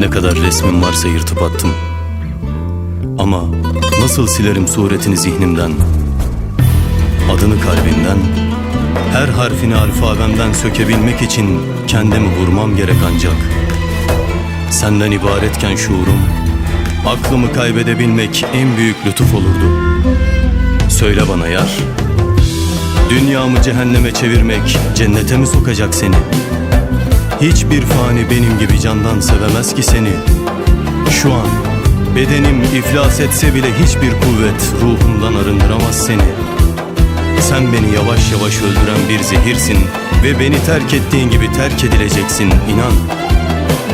Ne kadar resmin varsa yırtıp attım. Ama nasıl silerim suretini zihnimden, adını kalbimden, her harfini alfabemden sökebilmek için kendimi vurmam gerek ancak. Senden ibaretken şuurum, aklımı kaybedebilmek en büyük lütuf olurdu. Söyle bana yar, dünyamı cehenneme çevirmek cennete mi sokacak seni? Hiçbir fani benim gibi candan sevemez ki seni. Şu an bedenim iflas etse bile hiçbir kuvvet ruhumdan arındıramaz seni. Sen beni yavaş yavaş öldüren bir zehirsin ve beni terk ettiğin gibi terk edileceksin, inan.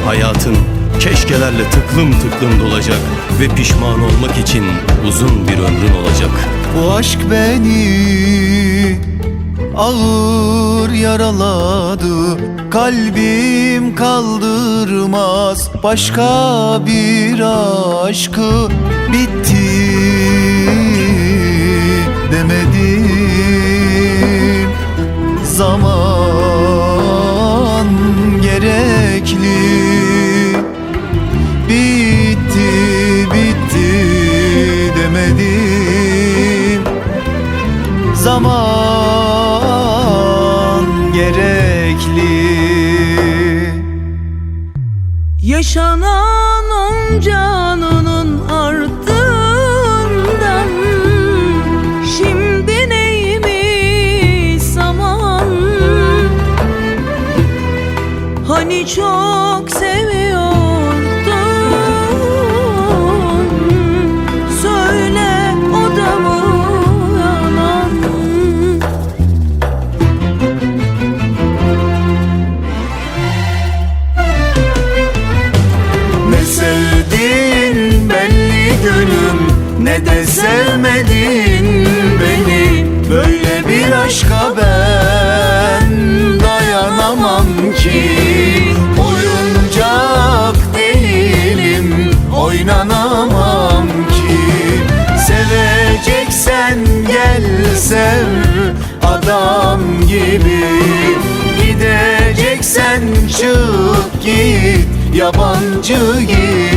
Hayatın keşkelerle tıklım tıklım dolacak ve pişman olmak için uzun bir ömrün olacak. Bu aşk beni ağır yaraladı, kalbim kaldırmaz başka bir aşkı. Bitti demedim, zaman gerekli. Bitti demedim, zaman gerekli. Yaşanan onca anının ardından şimdi neymiş zaman? Hani çok seviyordun, söyle o da mı yalan? Ne sevdin belli gülüm, ne de sevmedin beni. Böyle bir aşka ben dayanamam ki. Oyuncak değilim, oynanamam ki. Seveceksen gel sev adam gibi. Gideceksen çık git yabancı gibi.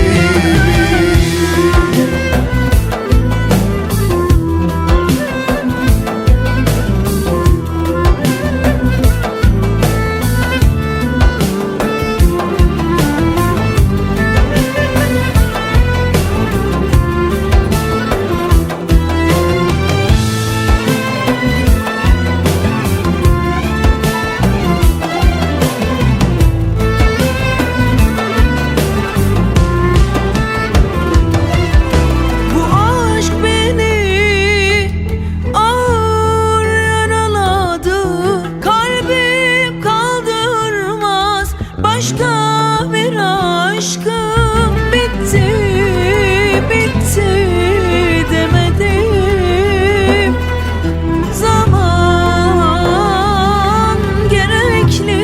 Başka bir aşkım bitti demedim, zaman gerekli.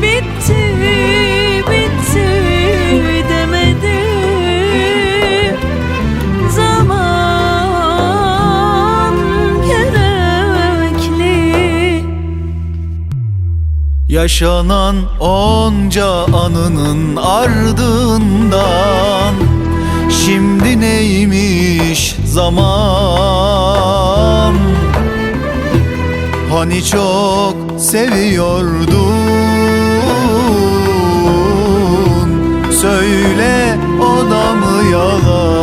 Bitti demedim, zaman gerekli. Yaşanan onca anının ardından şimdi neymiş zaman? Hani çok seviyordun, söyle o da mı yalan?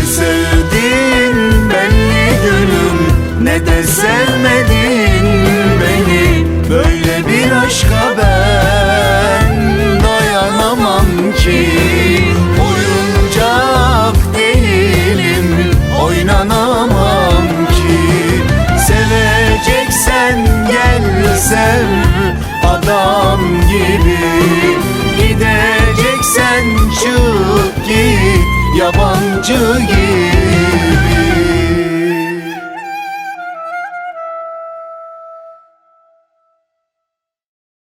Sevdin belli gülüm, ne de sevmedin beni. Böyle bir aşka ben dayanamam ki. Oyuncak değilim, oynanamam ki. Seveceksen gel sev adam gibi. Gideceksen çık git yabancı gibi.